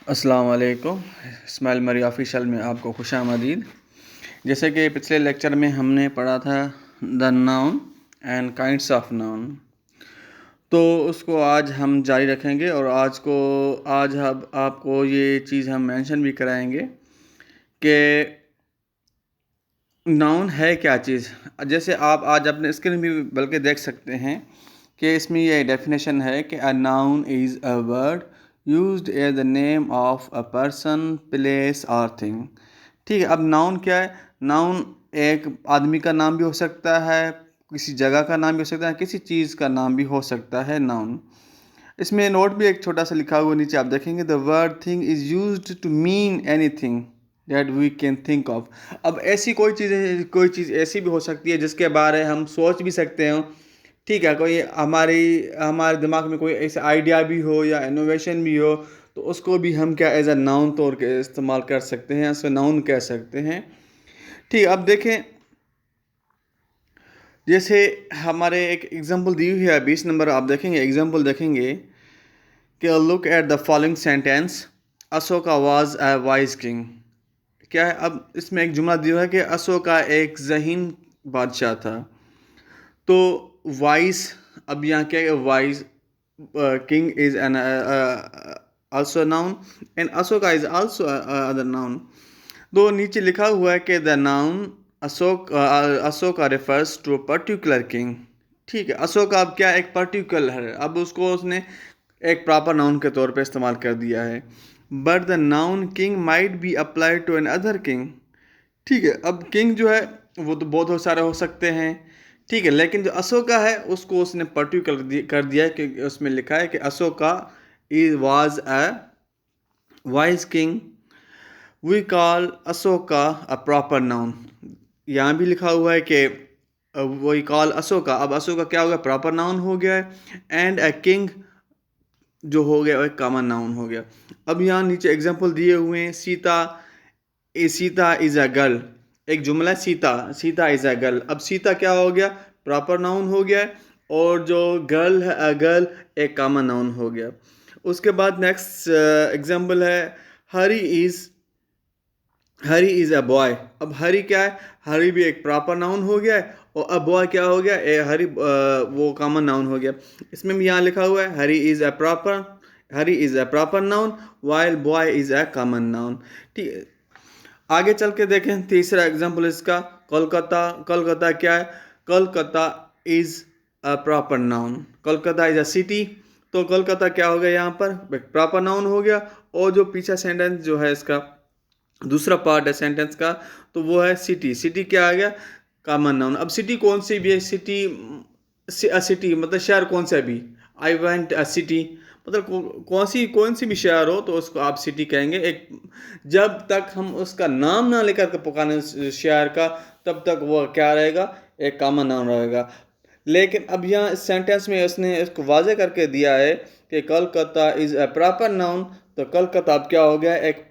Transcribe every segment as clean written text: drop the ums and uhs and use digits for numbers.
अस्सलाम वालेकुम। इस्माइल मरी ऑफिशियल में आपको खुशामदीद। जैसे कि पिछले लेक्चर में हमने पढ़ा था the noun and kinds of noun, तो उसको आज हम जारी रखेंगे और आज हम आपको ये चीज़ हम मेंशन भी कराएंगे कि नाउन है क्या चीज़। जैसे आप आज अपने स्क्रीन भी बल्कि देख सकते हैं कि इसमें ये डेफिनेशन है कि a noun is a word used as the name of a person, place और थिंग। ठीक है, अब नाउन क्या है? नाउन एक आदमी का नाम भी हो सकता है, किसी जगह का नाम भी हो सकता है, किसी चीज़ का नाम भी हो सकता है नाउन। इसमें नोट भी एक छोटा सा लिखा हुआ नीचे आप देखेंगे, the word thing is used to mean anything that we can think of. अब ऐसी कोई चीज़ ऐसी भी हो सकती है जिसके बारे हम सोच भी सकते हो। ठीक है, कोई हमारे दिमाग में कोई ऐसा आइडिया भी हो या इनोवेशन भी हो, तो उसको भी हम क्या एज अ नाउन तौर के इस्तेमाल कर सकते हैं, उसको नाउन कह सकते हैं। ठीक है, अब देखें, जैसे हमारे एक एग्जांपल दी हुई है 20 नंबर, आप देखेंगे एग्जांपल देखेंगे कि look at the following sentence, Ashoka was a wise king. क्या है? अब इसमें एक जुमला दिया है कि अशोका एक ज़हीन बादशाह था। तो वाइस, अब यहाँ क्या है? Wise king is an also noun and Ashoka is also other noun. तो नीचे लिखा हुआ है कि the noun Ashoka refers to a particular king. ठीक है, अशोका अब क्या एक पर्टिकुलर है, अब उसको उसने एक प्रॉपर नाउन के तौर पे इस्तेमाल कर दिया है। But the noun king might be apply to an other king. ठीक है, अब किंग जो है वो तो बहुत सारे हो सकते हैं। ठीक है, लेकिन जो अशोका है उसको उसने पर्टिकुलर कर दिया है, क्योंकि उसमें लिखा है कि Ashoka is was a wise king, we call Ashoka a proper noun. यहाँ भी लिखा हुआ है कि वी कॉल अशोका, अब अशोका क्या हो गया? प्रॉपर नाउन हो गया है। एंड अ किंग जो हो गया वो एक कॉमन नाउन हो गया। अब यहाँ नीचे एग्जांपल दिए हुए हैं, सीता इज अ गर्ल। एक जुमला है, Sita Sita is a girl. अब सीता क्या हो गया? प्रॉपर नाउन हो गया है, और जो गर्ल है, अ गर्ल, एक कॉमन नाउन हो गया। उसके बाद नेक्स्ट एग्जांपल है, Hari is Hari is a boy. अब हरी क्या है? हरी भी एक प्रॉपर नाउन हो गया है, और अब बॉय क्या हो गया? हरी वो कॉमन नाउन हो गया। इसमें भी यहाँ लिखा हुआ है, Hari is a proper noun while boy is a common noun. ठीक है, आगे चल के देखें तीसरा एग्जाम्पल इसका, कोलकाता। कोलकाता क्या है? Kolkata is a proper noun. Kolkata is a city. तो कोलकाता क्या हो गया? यहाँ पर प्रॉपर नाउन हो गया। और जो पीछा सेंटेंस जो है इसका दूसरा पार्ट है सेंटेंस का, तो वो है सिटी। सिटी क्या आ गया? Common noun. अब सिटी कौन सी भी है? सिटी मतलब शहर कौन सा भी। आई वेंट अ सिटी मतलब कौन सी भी शहर हो तो उसको आप सिटी कहेंगे। एक जब तक हम उसका नाम ना लेकर के पुकारें शहर का, तब तक वो क्या रहेगा? एक कॉमन नाउन रहेगा। लेकिन अब यहाँ इस सेंटेंस में उसने इसको वाजे करके दिया है कि Calcutta is a proper noun. तो कलकत्ता अब क्या हो गया? एक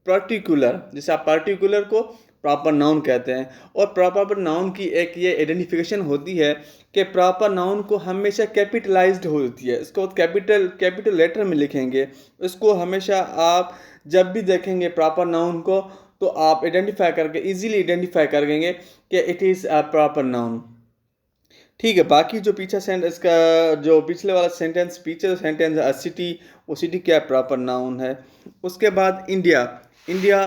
पर्टिकुलर, जैसे आप पर्टिकुलर को प्रॉपर नाउन कहते हैं। और प्रॉपर नाउन की एक ये आइडेंटिफिकेशन होती है कि प्रॉपर नाउन को हमेशा कैपिटलाइज्ड होती है, इसको कैपिटल लेटर में लिखेंगे। इसको हमेशा आप जब भी देखेंगे प्रॉपर नाउन को, तो आप आइडेंटिफाई करके इजीली आइडेंटिफाई करेंगे कि it is a proper noun. ठीक है, बाकी जो पीछे सेंटेंस का जो पिछले वाला सेंटेंस, पीछे सेंटेंस है सिटी, वो सिटी क्या प्रॉपर नाउन है। उसके बाद India. India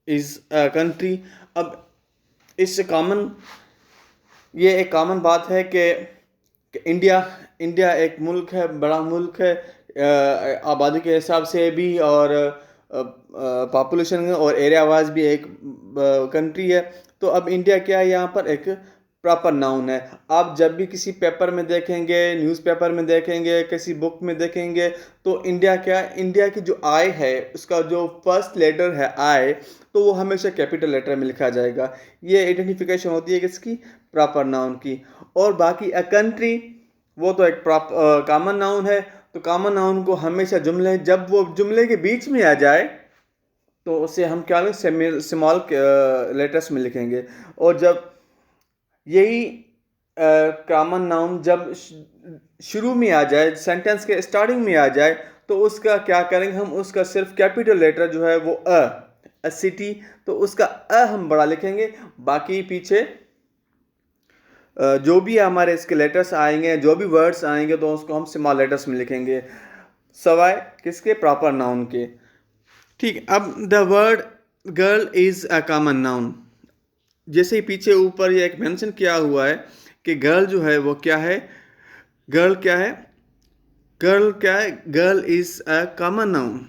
is a country. अब इस कॉमन ये एक कॉमन बात है कि इंडिया इंडिया एक मुल्क है, बड़ा मुल्क है, आबादी के हिसाब से भी, और पॉपुलेशन और एरिया वाइज भी एक कंट्री है। तो अब इंडिया क्या है? यहाँ पर एक प्रॉपर नाउन है। आप जब भी किसी पेपर में देखेंगे, न्यूज़पेपर में देखेंगे, किसी बुक में देखेंगे, तो इंडिया क्या है? इंडिया की जो आई है, उसका जो फर्स्ट लेटर है आई, तो वो हमेशा कैपिटल लेटर में लिखा जाएगा। ये आइडेंटिफिकेशन होती है किसकी? प्रॉपर नाउन की। और बाकी अ कंट्री, वो तो एक कॉमन नाउन है। तो कॉमन नाउन को हमेशा जुमले, जब वो जुमले के बीच में आ जाए, तो उसे हम क्या लेंगे? स्मॉल लेटर्स में लिखेंगे। और जब यही कॉमन नाउन जब शुरू में आ जाए, सेंटेंस के स्टार्टिंग में आ जाए, तो उसका क्या करेंगे हम, उसका सिर्फ कैपिटल लेटर जो है वो अ सिटी, तो उसका हम बड़ा लिखेंगे, बाकी पीछे जो भी हमारे इसके लेटर्स आएंगे, जो भी वर्ड्स आएंगे, तो उसको हम स्मॉल लेटर्स में लिखेंगे, सवाए किसके, प्रॉपर नाउन के। ठीक, अब the word girl is a common noun, जैसे ही पीछे ऊपर ये एक मेंशन किया हुआ है कि गर्ल जो है वो क्या है, गर्ल क्या है, गर्ल क्या है, girl is a common noun,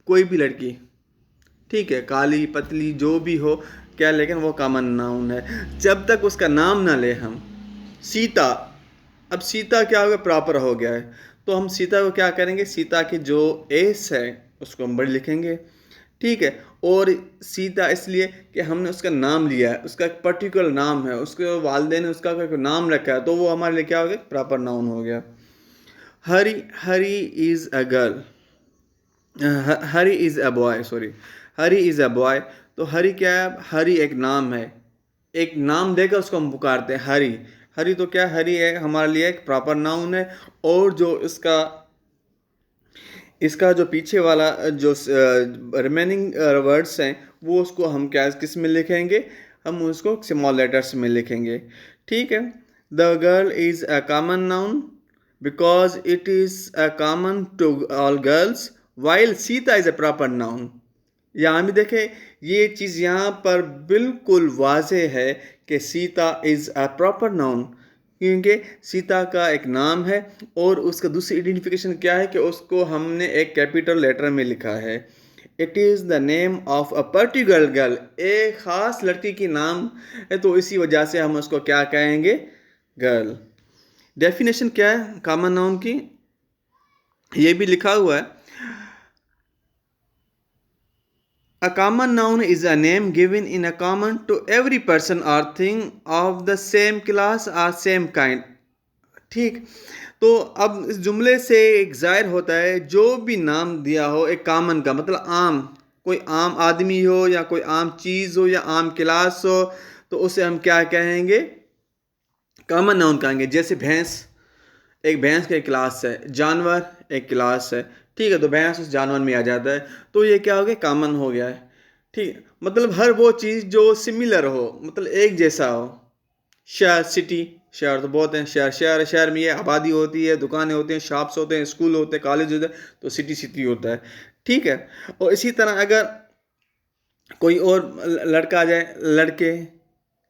कोई भी लड़की, ठीक है, काली पतली जो भी हो क्या, लेकिन वो कॉमन नाउन है जब तक उसका नाम ना ले हम। सीता, अब सीता क्या हो गया, प्रॉपर हो गया है, तो हम सीता को क्या करेंगे, सीता की जो एस है उसको हम बड़ी लिखेंगे, ठीक है। और सीता इसलिए कि हमने उसका नाम लिया है, उसका एक पर्टिकुलर नाम है, उसके वालिदैन ने उसका कोई नाम रखा है, तो वो हमारे लिए क्या हो गया, प्रॉपर नाउन हो गया। Hari, Hari is a girl, Hari is a boy, sorry, Hari is a boy, तो हरी क्या है, हरी एक नाम है, एक नाम देकर उसको हम पुकारते हैं हरी। हरी तो क्या, हरी है हमारे लिए एक प्रॉपर नाउन है, और जो इसका इसका जो पीछे वाला जो रिमेनिंग वर्ड्स हैं वो उसको हम क्या किस में लिखेंगे, हम उसको स्मॉल लेटर्स में लिखेंगे, ठीक है। The girl is a common noun because it is a common to all girls, while Sita is a proper noun. यहाँ भी देखें, ये चीज़ यहाँ पर बिल्कुल वाज़े है कि Sita is a proper noun, क्योंकि सीता का एक नाम है, और उसका दूसरी आइडेंटिफिकेशन क्या है कि उसको हमने एक कैपिटल लेटर में लिखा है। It is the name of a particular girl, एक ख़ास लड़की की नाम है, तो इसी वजह से हम उसको क्या कहेंगे, गर्ल। डेफिनेशन क्या है कॉमन नाउन की, ये भी लिखा हुआ है। A common noun is a name given in a common to every person or thing of the same class or same kind। ठीक, तो अब इस जुमले से एक ज़ाहिर होता है जो भी नाम दिया हो एक कॉमन का मतलब आम, कोई आम आदमी हो या कोई आम चीज़ हो या आम क्लास हो, तो उसे हम क्या कहेंगे, कॉमन नाउन कहेंगे। जैसे भैंस, एक भैंस का एक क्लास है, जानवर एक क्लास है, ठीक है, तो भैंस उस जानवर में आ जाता है, तो ये क्या हो गया, कॉमन हो गया है, ठीक, मतलब हर वो चीज़ जो सिमिलर हो, मतलब एक जैसा हो। शहर, सिटी, शहर तो बहुत हैं, शहर शहर शहर में ये आबादी होती है, दुकानें होती हैं, शॉप्स होते हैं, स्कूल होते हैं, कॉलेज होते हैं, तो सिटी सिटी होता है, ठीक है। और इसी तरह अगर कोई और लड़का आ जाए, लड़के,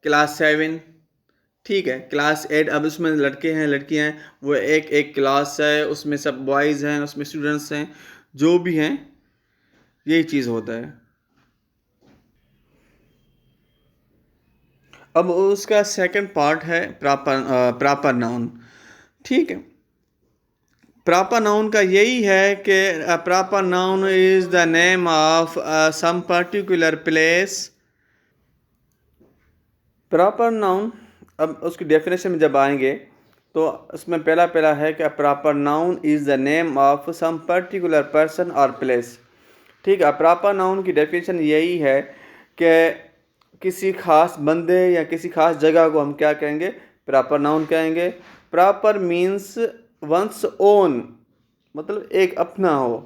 क्लास 7, ठीक है, क्लास 8, अब उसमें लड़के हैं लड़कियां हैं, वो एक एक क्लास है, उसमें सब बॉयज़ हैं, उसमें स्टूडेंट्स हैं, जो भी हैं, यही चीज़ होता है। अब उसका सेकंड पार्ट है प्रॉपर नाउन, ठीक है। प्रॉपर नाउन का यही है कि proper noun is the name of some particular place. Proper noun, अब उसकी डेफिनेशन में जब आएंगे तो उसमें पहला पहला है कि proper noun is the name of some particular person और प्लेस, ठीक है। प्रॉपर नाउन की डेफिनेशन यही है कि किसी खास बंदे या किसी खास जगह को हम क्या कहेंगे, प्रॉपर नाउन कहेंगे। प्रॉपर मीन्स वंस ओन, मतलब एक अपना हो।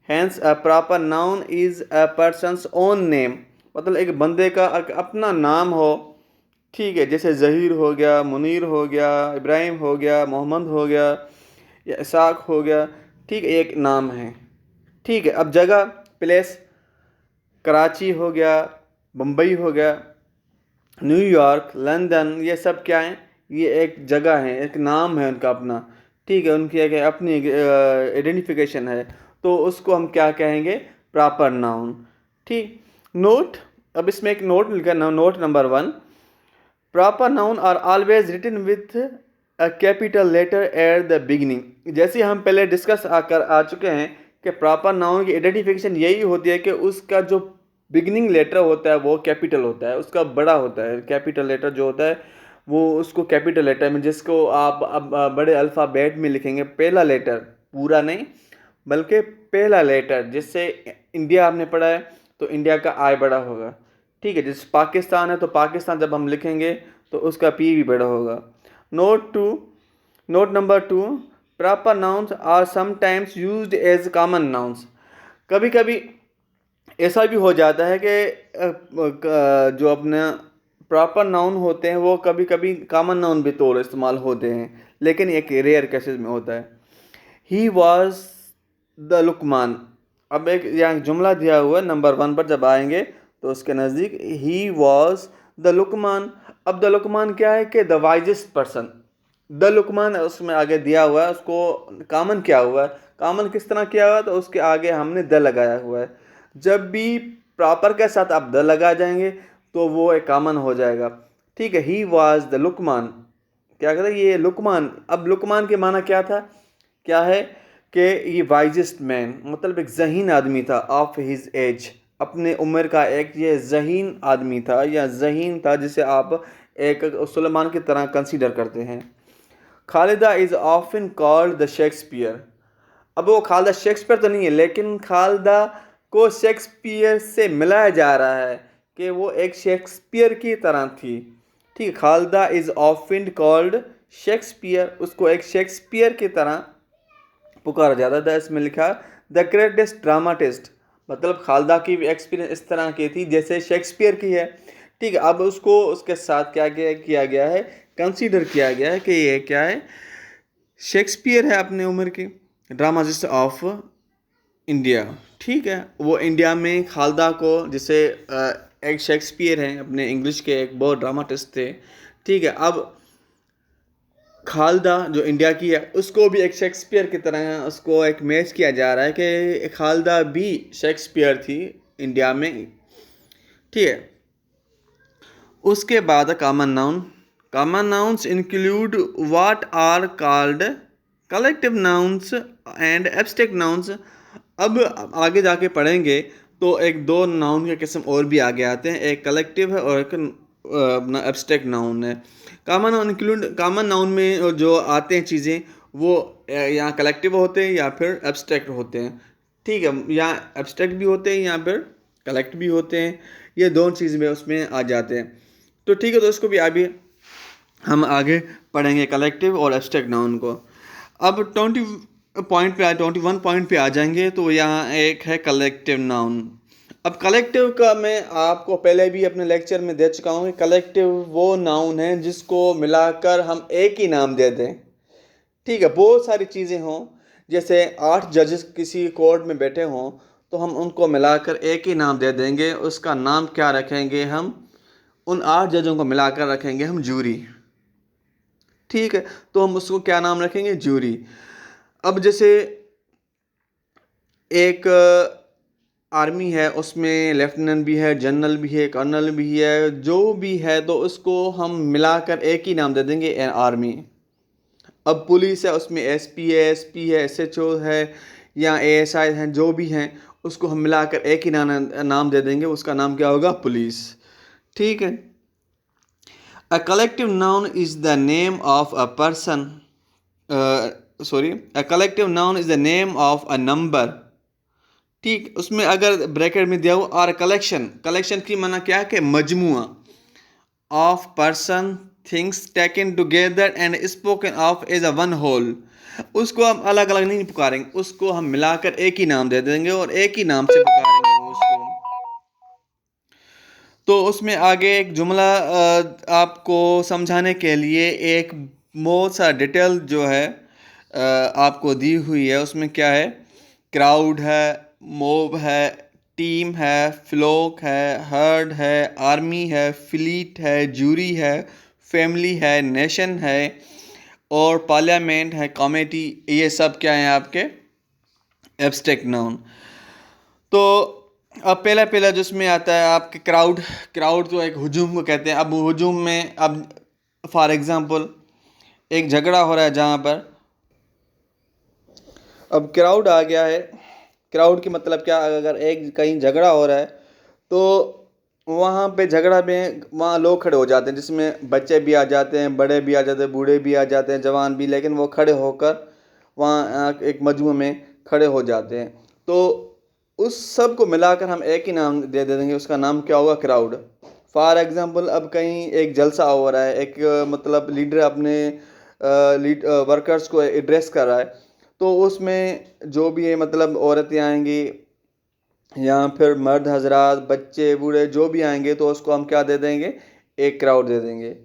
Hence a proper noun is a person's own name, मतलब एक बंदे का एक अपना नाम हो, ठीक है। जैसे ज़हीर हो गया, मुनीर हो गया, इब्राहिम हो गया, मोहम्मद हो गया या इसाक हो गया, ठीक है, एक नाम है, ठीक है। अब जगह, प्लेस, कराची हो गया, बम्बई हो गया, न्यूयॉर्क, लंदन, ये सब क्या हैं, ये एक जगह है, एक नाम है उनका अपना, ठीक है, उनकी एक अपनी आइडेंटिफिकेशन है, तो उसको हम क्या कहेंगे, प्रॉपर नाउन, ठीक। नोट, अब इसमें एक नोट लिखा है, note number 1, proper noun are always written with a capital letter at the beginning. जैसे हम पहले डिस्कस आ चुके हैं कि प्रॉपर नाउन की आइडेंटिफिकेशन यही होती है कि उसका जो बिगिनिंग लेटर होता है वो कैपिटल होता है, उसका बड़ा होता है, कैपिटल लेटर जो होता है वो उसको कैपिटल लेटर में, जिसको आप अब बड़े अल्फ़ाबेट में लिखेंगे, पहला लेटर, पूरा नहीं बल्कि पहला लेटर। जिससे इंडिया आपने पढ़ा है तो इंडिया का आई बड़ा होगा, ठीक है। जैसे पाकिस्तान है तो पाकिस्तान जब हम लिखेंगे तो उसका पी भी बड़ा होगा। Note 2, note number 2, proper nouns are sometimes used as common nouns. कभी कभी ऐसा भी हो जाता है कि जो अपने प्रॉपर नाउन होते हैं वो कभी कभी कॉमन नाउन भी तौर इस्तेमाल होते हैं, लेकिन एक रेयर केसेस में होता है। He was the Luqman. अब एक यहाँ जुमला दिया हुआ है, नंबर 1 पर जब आएंगे तो उसके नज़दीक ही वॉज द लुकमान। अब द लुकमान क्या है कि the wisest person. The Luqman उसमें आगे दिया हुआ है, उसको कॉमन क्या हुआ है, कॉमन किस तरह किया हुआ है, तो उसके आगे हमने द लगाया हुआ है। जब भी प्रॉपर के साथ आप द लगा जाएंगे तो वो एक कॉमन हो जाएगा। ठीक है, ही वॉज द लुकमान। क्या कहते हैं ये लुकमान। अब लुकमान के माना क्या था, क्या है कि ये वाइजेस्ट मैन, मतलब एक जहीन आदमी था, ऑफ हिज एज, अपने उम्र का एक ये जहीन आदमी था या जहीन था, जिसे आप एक सुलेमान की तरह कंसीडर करते हैं। Khalida is often called the Shakespeare. अब वो खालिदा शेक्सपियर तो नहीं है, लेकिन खालिदा को शेक्सपियर से मिलाया जा रहा है कि वो एक शेक्सपियर की तरह थी। ठीक है, Khalida is often called Shakespeare, उसको एक शेक्सपियर की तरह पुकारा जाता था। इसमें लिखा द ग्रेटेस्ट ड्रामाटिस्ट, मतलब खालिदा की एक्सपीरियंस इस तरह की थी जैसे शेक्सपियर की है। ठीक है, अब उसको उसके साथ क्या किया गया है, कंसीडर किया गया है कि ये क्या है, शेक्सपियर है अपने उम्र के, ड्रामाटिस्ट ऑफ इंडिया। ठीक है, वो इंडिया में खालिदा को, जैसे एक शेक्सपियर हैं अपने इंग्लिश के, एक बहुत ड्रामाटिस्ट थे। ठीक है, अब खालिदा जो इंडिया की है उसको भी एक शेक्सपियर की तरह उसको एक मैच किया जा रहा है कि खालिदा भी शेक्सपियर थी इंडिया में। ठीक है, उसके बाद common noun. Common nouns include what are called collective nouns and abstract nouns. अब आगे जाके पढ़ेंगे तो एक दो नाउन के किस्म और भी आगे आते हैं, एक कलेक्टिव है और एक अपना एब्स्ट्रैक्ट नाउन है। Common noun include, common noun में जो आते हैं चीज़ें वो यहाँ कलेक्टिव होते हैं या फिर एब्स्ट्रैक्ट होते हैं। ठीक है, यहाँ एब्स्ट्रैक्ट भी होते हैं या फिर कलेक्ट भी होते हैं, ये दोनों चीज़ में उसमें आ जाते हैं। तो ठीक है, तो इसको भी अभी हम आगे पढ़ेंगे कलेक्टिव और एब्स्ट्रैक्ट नाउन को। अब 21 पॉइंट पे आ जाएंगे तो यहाँ एक है कलेक्टिव नाउन। अब कलेक्टिव का मैं आपको पहले भी अपने लेक्चर में दे चुका हूँ कि कलेक्टिव वो नाउन है जिसको मिलाकर हम एक ही नाम दे दें। ठीक है, बहुत सारी चीज़ें हों, जैसे 8 जजेस किसी कोर्ट में बैठे हों तो हम उनको मिलाकर एक ही नाम दे देंगे, उसका नाम क्या रखेंगे हम, उन 8 जजों को मिलाकर रखेंगे हम जूरी। ठीक है, तो हम उसको क्या नाम रखेंगे, जूरी। अब जैसे एक आर्मी है, उसमें लेफ्टिनेंट भी है, जनरल भी है, कर्नल भी है, जो भी है, तो उसको हम मिलाकर एक ही नाम दे देंगे, आर्मी। अब पुलिस है, उसमें एसपी है, एसपी है, एसएचओ है या एएसआई हैं, जो भी हैं उसको हम मिलाकर एक ही नाम दे देंगे, उसका नाम क्या होगा, पुलिस। ठीक है, a collective noun is the name of a person, a collective noun is the name of a number. ठीक, उसमें अगर ब्रैकेट में दिया हुआ और कलेक्शन, कलेक्शन की माना क्या है कि मजमुआ of person things taken together and spoken of as a one whole. उसको हम अलग अलग नहीं पुकारेंगे, उसको हम मिलाकर एक ही नाम दे देंगे और एक ही नाम से पुकारेंगे उसको। तो उसमें आगे एक जुमला आपको समझाने के लिए एक बहुत सा डिटेल जो है आपको दी हुई है। उसमें क्या है, क्राउड है, मोब है, टीम है, फ्लोक है, हर्ड है, आर्मी है, फ्लीट है, जूरी है, फैमिली है, नेशन है और पार्लियामेंट है, कमेटी। ये सब क्या है आपके एब्स्ट्रैक्ट नाउन। तो अब पहला पहला जिसमें आता है आपके क्राउड। क्राउड तो एक हुजूम को कहते हैं। अब हुजूम में अब फॉर एग्जांपल एक झगड़ा हो रहा है जहाँ पर, अब क्राउड आ गया है। क्राउड की मतलब क्या, अगर एक कहीं झगड़ा हो रहा है तो वहाँ पे झगड़ा में वहाँ लोग खड़े हो जाते हैं, जिसमें बच्चे भी आ जाते हैं, बड़े भी आ जाते हैं, बूढ़े भी आ जाते हैं, जवान भी, लेकिन वो खड़े होकर वहाँ एक मजमू में खड़े हो जाते हैं। तो उस सब को मिलाकर हम एक ही नाम दे देंगे, उसका नाम क्या होगा, क्राउड। फॉर एग्जांपल अब कहीं एक जलसा हो रहा है, एक मतलब लीडर अपने वर्कर्स को एड्रेस कर रहा है, तो उसमें जो भी है मतलब औरतें आएंगी या फिर मर्द हजरात, बच्चे बूढ़े जो भी आएंगे, तो उसको हम क्या दे देंगे, एक क्राउड दे देंगे।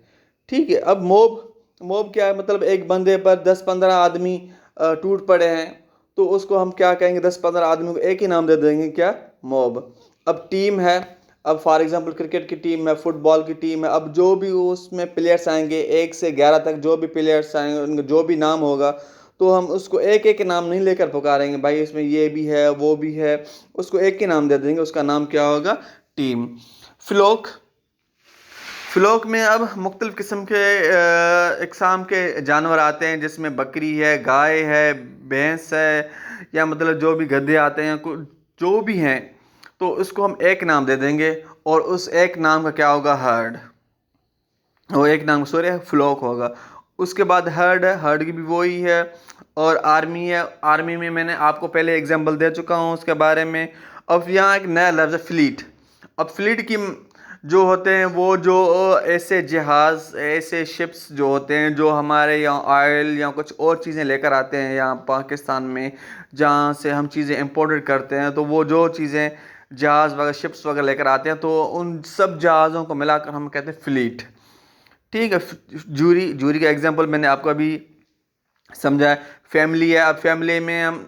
ठीक है। अब मोब, मोब क्या है, मतलब एक बंदे पर 10-15 आदमी टूट पड़े हैं, तो उसको हम क्या कहेंगे, 10-15 आदमी को एक ही नाम दे देंगे, क्या, मोब। अब टीम है, अब फॉर एग्जांपल क्रिकेट की टीम है, फुटबॉल की टीम है, अब जो भी उसमें प्लेयर्स आएंगे 1 से 11 तक जो भी प्लेयर्स आएंगे उनका जो भी नाम होगा, तो हम उसको एक एक नाम नहीं लेकर पुकारेंगे, भाई इसमें ये भी है वो भी है, उसको एक ही नाम दे देंगे, उसका नाम क्या होगा, टीम। फ्लोक, फ्लोक में अब मुख्तलिफ़ किस्म के इकसाम के जानवर आते हैं, जिसमें बकरी है, गाय है, भैंस है, या मतलब जो भी गधे आते हैं, जो भी हैं, तो उसको हम एक नाम दे देंगे, और उस एक नाम का क्या होगा, हर्ड। वो एक नाम सॉरी फ्लॉक होगा। उसके बाद हर्ड है, हर्ड की भी वही है। और आर्मी है, आर्मी में मैंने आपको पहले एग्जांपल दे चुका हूँ उसके बारे में। अब यहाँ एक नया लफ्ज़ है फ्लीट। अब फ्लीट की जो होते हैं वो जो ऐसे जहाज़, ऐसे शिप्स जो होते हैं जो हमारे यहाँ ऑयल या कुछ और चीज़ें लेकर आते हैं यहाँ पाकिस्तान में, जहाँ से हम चीज़ें इंपोर्टेड करते हैं, तो वो जो चीज़ें जहाज़ वगैरह शिप्स वगैरह लेकर आते हैं, तो उन सब जहाज़ों को मिलाकर हम कहते हैं फ्लीट। ठीक है। जूरी, जूरी का एग्जांपल मैंने आपको अभी समझाया। फैमिली है, अब फैमिली में हम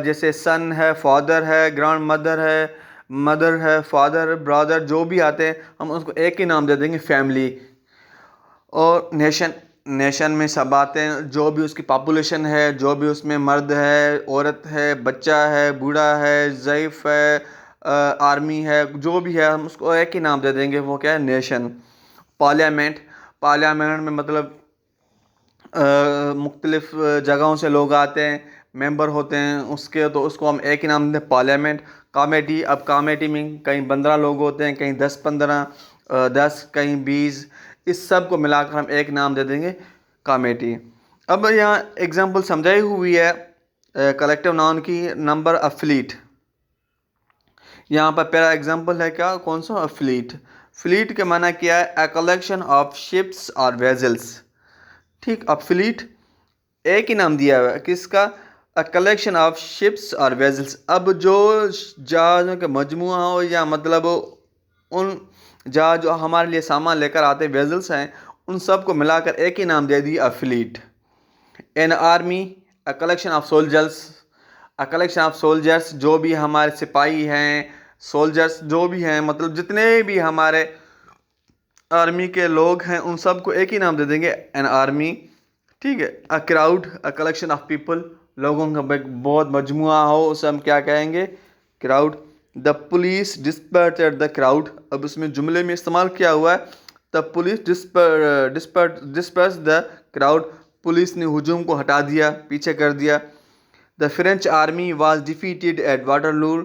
जैसे सन है, फादर है, ग्रैंड मदर है, मदर है, फादर, ब्रदर, जो भी आते हैं हम उसको एक ही नाम दे देंगे, फैमिली। और नेशन, नेशन में सब आते हैं, जो भी उसकी पॉपुलेशन है, जो भी उसमें मर्द है, औरत है, बच्चा है, बूढ़ा है, ज़ईफ़ है, आर्मी है, जो भी है हम उसको एक ही नाम दे देंगे, वो क्या है, नेशन। पार्लियामेंट, पार्लियामेंट में मतलब मुख्तलिफ़ जगहों से लोग आते हैं, मेंबर होते हैं उसके, तो उसको हम एक ही नाम देते हैं, पार्लियामेंट। कमेटी, अब कमेटी में कहीं 15 लोग होते हैं, कहीं 10-15, 10, कहीं 20, इस सब को मिलाकर हम एक नाम दे देंगे, कमेटी। अब यहाँ एग्जांपल समझाई हुई है कलेक्टिव नाउन की, नंबर ऑफ फ्लीट। यहाँ पर पहला एग्जांपल है क्या, कौन सा, फ्लीट। फ्लीट के माना क्या है, अ कलेक्शन ऑफ शिप्स और वेजल्स। ठीक। अब फ्लीट एक ही नाम दिया हुआ है, किसका, अ कलेक्शन ऑफ शिप्स और वेजल्स। अब जो जहाज़ों के मजमुआ हो, या मतलब उन जहाज जो हमारे लिए सामान लेकर आते हैं, वेजल्स हैं, उन सब को मिलाकर एक ही नाम दे दिया, a fleet. An army, a collection of soldiers, a collection of soldiers, जो भी हमारे सिपाही हैं, सोल्जर्स जो भी हैं, मतलब जितने भी हमारे आर्मी के लोग हैं, उन सब को एक ही नाम दे देंगे, एन आर्मी। ठीक है। A crowd, a collection of people, लोगों का एक बहुत मजमुआ हो, उसे हम क्या कहेंगे, crowd. The police dispersed the crowd, अब उसमें जुमले में इस्तेमाल किया हुआ है, the police disperse the crowd, police ने हुजूम को हटा दिया, पीछे कर दिया। The French army was defeated at Waterloo,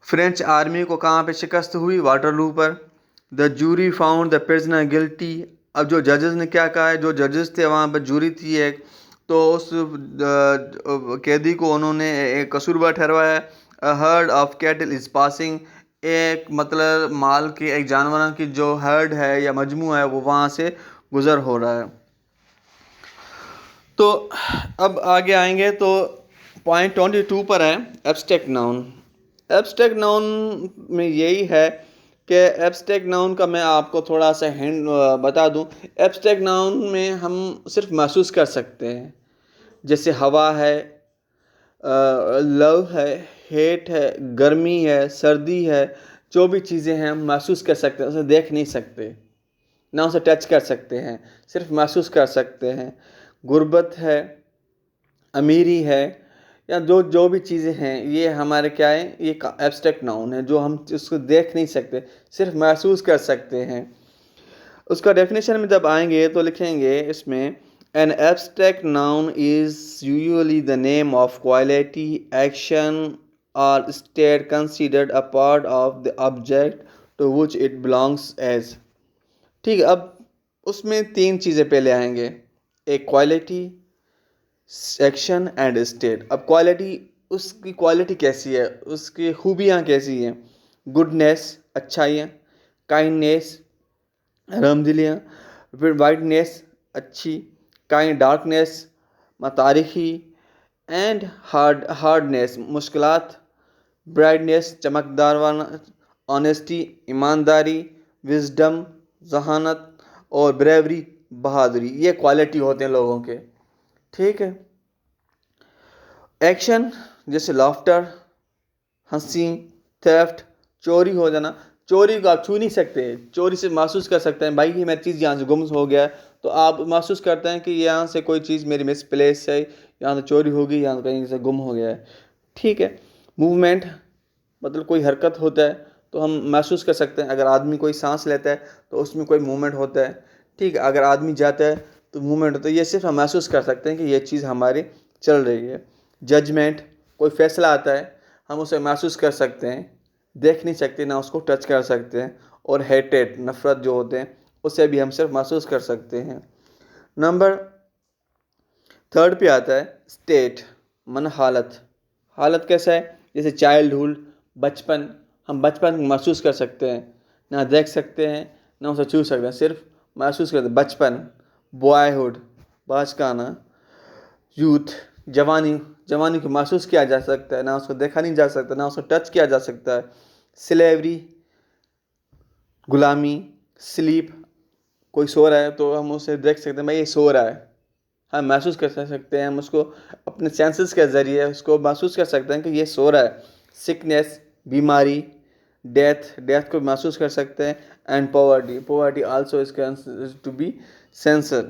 French army को कहाँ पे शिकस्त हुई, वाटरलू पर। The jury found the prisoner guilty, अब जो जजेस ने क्या कहा है, जो जजेस थे वहाँ पर, जूरी थी एक, तो उस कैदी को उन्होंने एक कसूरवार ठहराया। A herd of cattle is passing, एक मतलब माल की, एक जानवरों की जो हर्ड है या मजमू है, वो वहाँ से गुज़र हो रहा है। तो अब आगे आएंगे तो पॉइंट 22 पर है, एब्स्ट्रैक्ट नाउन। एब्स्ट्रैक्ट नाउन में यही है कि एब्स्ट्रैक्ट नाउन का मैं आपको थोड़ा सा हिंट बता दूं। एब्स्ट्रैक्ट नाउन में हम सिर्फ महसूस कर सकते हैं, जैसे हवा है, लव है, हेट है, गर्मी है, सर्दी है, जो भी चीज़ें हैं हम महसूस कर सकते हैं, उसे देख नहीं सकते, ना उसे टच कर सकते हैं, सिर्फ महसूस कर सकते हैं। गुर्बत है, अमीरी है, या जो जो भी चीज़ें हैं, ये हमारे क्या है, ये एब्स्ट्रैक्ट नाउन है, जो हम उसको देख नहीं सकते, सिर्फ महसूस कर सकते हैं। उसका डेफिनेशन में जब आएंगे तो लिखेंगे इसमें, an abstract noun is usually the name of quality, action और state considered a part of the object to which it belongs as. ठीक है। अब उसमें 3 चीज़ें पहले आएंगे, एक क्वालिटी, एक्शन एंड स्टेट। अब क्वालिटी, उसकी क्वालिटी कैसी है, उसकी खूबियाँ कैसी हैं, गुडनेस, अच्छाइयाँ, काइंडनेस, रहमदिलियाँ, फिर वाइटनेस, अच्छी, काइंड डार्कनेस, मतारिखी, एंड हार्डनेस मुश्किलात, ब्राइटनेस चमकदार वाला, ऑनेस्टी ईमानदारी, विजडम जहानत, और ब्रेवरी बहादुरी, ये क्वालिटी होते हैं लोगों के। ठीक है। एक्शन जैसे लाफ्टर, हंसी, थेफ्ट, चोरी हो जाना। चोरी को आप छू नहीं सकते, चोरी से महसूस कर सकते हैं भाई कि मेरी चीज़ यहाँ से गुम हो गया है, तो आप महसूस करते हैं कि यहाँ से कोई चीज़ मेरी मिसप्लेस है, यहाँ से चोरी हो गई, यहाँ कहीं से गुम हो गया है। ठीक है। मूवमेंट मतलब कोई हरकत होता है तो हम महसूस कर सकते हैं। अगर आदमी कोई सांस लेता है तो उसमें कोई मूवमेंट होता है। ठीक है। अगर आदमी जाता है तो मूवमेंट होता है। ये सिर्फ हम महसूस कर सकते हैं कि ये चीज़ हमारी चल रही है। जजमेंट कोई फैसला आता है, हम उसे महसूस कर सकते हैं, देख नहीं सकते, ना उसको टच कर सकते हैं। और हेटेड नफ़रत जो होते हैं उसे भी हम सिर्फ महसूस कर सकते हैं। नंबर थर्ड पे आता है स्टेट, मन हालत। हालत कैसा है? जैसे चाइल्डहुड बचपन, हम बचपन महसूस कर सकते हैं, ना देख सकते हैं ना उसे छू सकते हैं, सिर्फ महसूस करते हैं। बचपन, बॉयहुड बचकाना, यूथ जवानी, जवानी को महसूस किया जा सकता है, ना उसको देखा नहीं जा सकता, ना उसको टच किया जा सकता है। स्लेवरी गुलामी, स्लीप कोई सो रहा है तो हम उसे देख सकते हैं भाई ये सो रहा है, हम महसूस कर सकते हैं, हम उसको अपने सेंसेस के ज़रिए उसको महसूस कर सकते हैं कि ये सो रहा है। सिकनेस बीमारी, डेथ, डेथ को महसूस कर सकते हैं। And poverty, poverty also is to be sensor.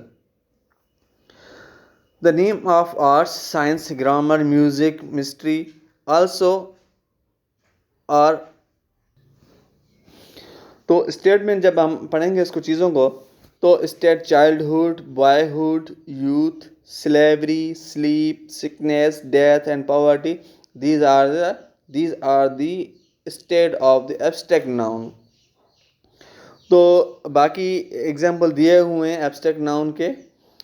The name of arts, science, grammar, music, mystery also are. तो स्टेट में जब हम पढ़ेंगे इसको चीज़ों को, तो state childhood, boyhood, youth, slavery, sleep, sickness, death and poverty, these are the state of the abstract noun। तो बाकी एग्जांपल दिए हुए हैं एब्स्ट्रैक्ट नाउन के।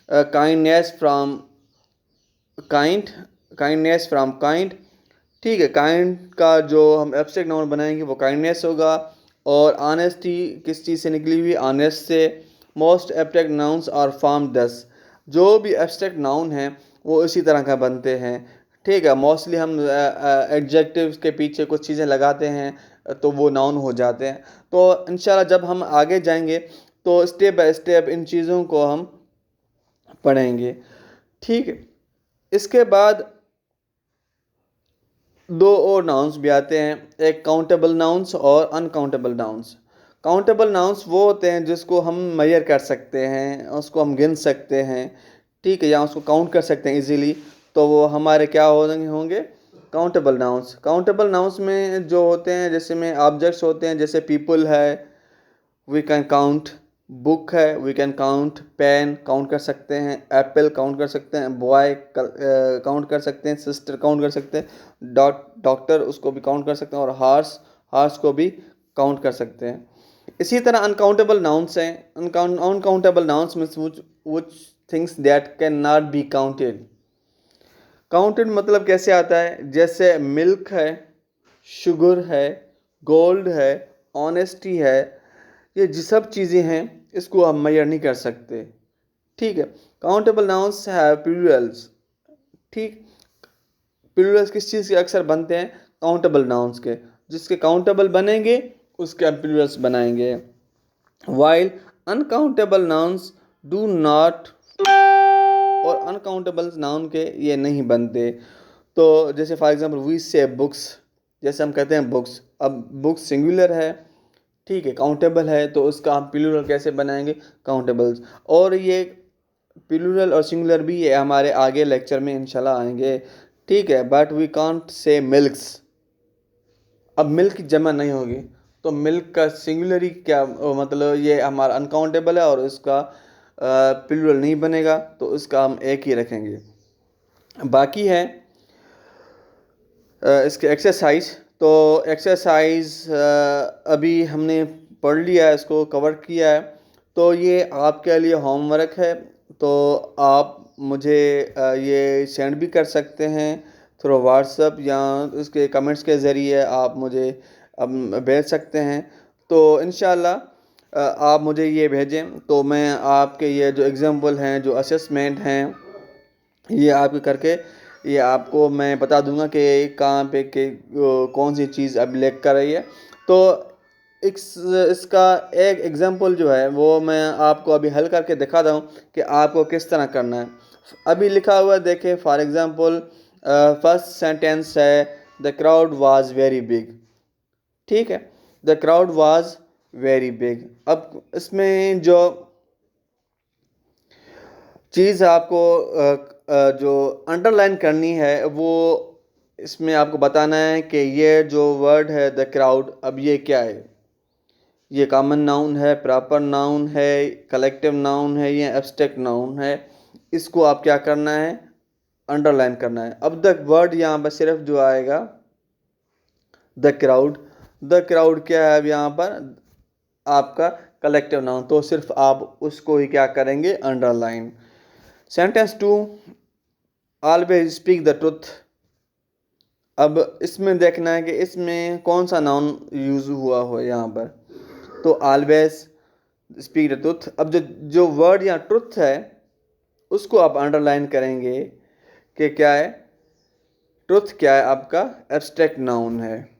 Kindness from kind, kindness from kind. ठीक है। काइंड का जो हम एब्स्ट्रैक्ट नाउन बनाएंगे वो काइंडनेस होगा। और ऑनेस्टी किस चीज़ से निकली हुई? ऑनेस्ट से। Most abstract nouns are form thus, जो भी एब्स्ट्रैक्ट नाउन हैं वो इसी तरह का बनते हैं। ठीक है। मोस्टली हम एडजेक्टिव्स के पीछे कुछ चीज़ें लगाते हैं तो वो नाउन हो जाते हैं। तो इंशाल्लाह जब हम आगे जाएंगे तो स्टेप बाय स्टेप इन चीज़ों को हम पढ़ेंगे। ठीक है। इसके बाद दो और नाउन्स भी आते हैं, एक काउंटेबल नाउन्स और अनकाउंटेबल नाउन्स। काउंटेबल नाउन्स वो होते हैं जिसको हम मेजर कर सकते हैं, उसको हम गिन सकते हैं। ठीक है। या उसको काउंट कर सकते हैं इजीली, तो वो हमारे क्या होंगे? Countable nouns. काउंटेबल नाउन्स में जो होते हैं जैसे में ऑब्जेक्ट्स होते हैं, जैसे पीपल है वी कैन काउंट, बुक है we can count, pen count कर सकते हैं, एप्पल काउंट कर सकते हैं, बॉय काउंट कर सकते हैं, सिस्टर काउंट कर सकते हैं, डॉक्टर उसको भी काउंट कर सकते हैं, और हार्स, हार्स को भी काउंट कर सकते हैं। इसी तरह अनकाउंटेबल नाउन्स हैं। Uncountable nouns means which things that can not be counted. Counted मतलब कैसे आता है? जैसे मिल्क है, शुगर है, गोल्ड है, ऑनेस्टी है, ये जो सब चीज़ें हैं इसको हम मेजर नहीं कर सकते। ठीक है। Countable nouns have Plurals. ठीक। प्लूरल्स किस चीज़ के अक्सर बनते हैं? काउंटेबल नाउन्स के। जिसके काउंटेबल बनेंगे उसके हम प्लूरल्स बनाएंगे। While uncountable nouns do not, और अनकाउंटेबल नाउन के ये नहीं बनते। तो जैसे फॉर एग्जांपल वी से बुक्स, जैसे हम कहते हैं बुक्स, अब बुक्स सिंगुलर है, ठीक है, काउंटेबल है, तो उसका हम प्लूरल कैसे बनाएंगे? काउंटेबल्स। और ये प्लूरल और सिंगुलर भी ये हमारे आगे लेक्चर में इंशाल्लाह आएंगे। ठीक है। But we can't say milks. अब मिल्क जमा नहीं होगी तो मिल्क का सिंगुलर ही क्या मतलब, ये हमारा अनकाउंटेबल है और इसका प्लूरल नहीं बनेगा, तो उसका हम एक ही रखेंगे। बाकी है इसके एक्सरसाइज। तो एक्सरसाइज अभी हमने पढ़ लिया है, इसको कवर किया है, तो ये आपके लिए होमवर्क है। तो आप मुझे ये सेंड भी कर सकते हैं थ्रू व्हाट्सएप, या उसके कमेंट्स के ज़रिए आप मुझे भेज सकते हैं। तो इंशाल्लाह आप मुझे ये भेजें तो मैं आपके ये जो एग्जाम्पल हैं, जो असेसमेंट हैं, ये आपके करके ये आपको मैं बता दूंगा कि कहाँ पे कि कौन सी चीज़ अब लैग कर रही है। तो इसका एक एग्जांपल जो है वो मैं आपको अभी हल करके दिखाता हूँ कि आपको किस तरह करना है। अभी लिखा हुआ है, देखें फॉर एग्जांपल फर्स्ट सेंटेंस है the crowd was very big. ठीक है, the crowd was very big. अब इसमें जो चीज़ आपको जो अंडरलाइन करनी है वो इसमें आपको बताना है कि ये जो वर्ड है द क्राउड, अब ये क्या है? ये कॉमन नाउन है, प्रॉपर नाउन है, कलेक्टिव नाउन है, या एब्स्ट्रैक्ट नाउन है? इसको आप क्या करना है? अंडरलाइन करना है। अब द वर्ड यहाँ पर सिर्फ जो आएगा द क्राउड, द क्राउड क्या है अब यहाँ पर? आपका कलेक्टिव नाउन, तो सिर्फ आप उसको ही क्या करेंगे? Underline. Sentence 2, always speak the truth. अब इसमें देखना है कि इसमें कौन सा नाउन यूज हुआ हो यहाँ पर। तो ऑलवेज स्पीक द ट्रुथ। अब जो वर्ड यहाँ ट्रुथ है उसको आप अंडरलाइन करेंगे कि क्या है? ट्रुथ क्या है? आपका एब्स्ट्रैक्ट नाउन है।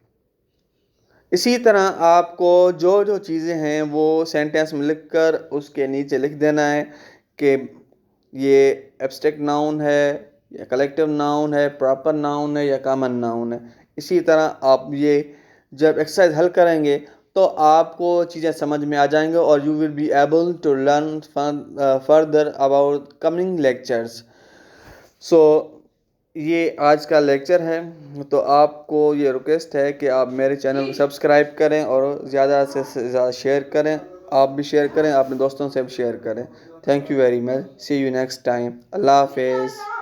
इसी तरह आपको जो जो चीज़ें हैं वो सेंटेंस में लिखकर उसके नीचे लिख देना है कि ये एब्स्ट्रैक्ट नाउन है या कलेक्टिव नाउन है, प्रॉपर नाउन है या कॉमन नाउन है। इसी तरह आप ये जब एक्सरसाइज हल करेंगे तो आपको चीज़ें समझ में आ जाएंगे और you will be able to learn further about coming lectures. So ये आज का लेक्चर है। तो आपको ये रिक्वेस्ट है कि आप मेरे चैनल को सब्सक्राइब करें और ज़्यादा से ज़्यादा शेयर करें। आप भी शेयर करें, अपने दोस्तों से भी शेयर करें। Thank you very much. See you next time. अल्लाह हाफिज़।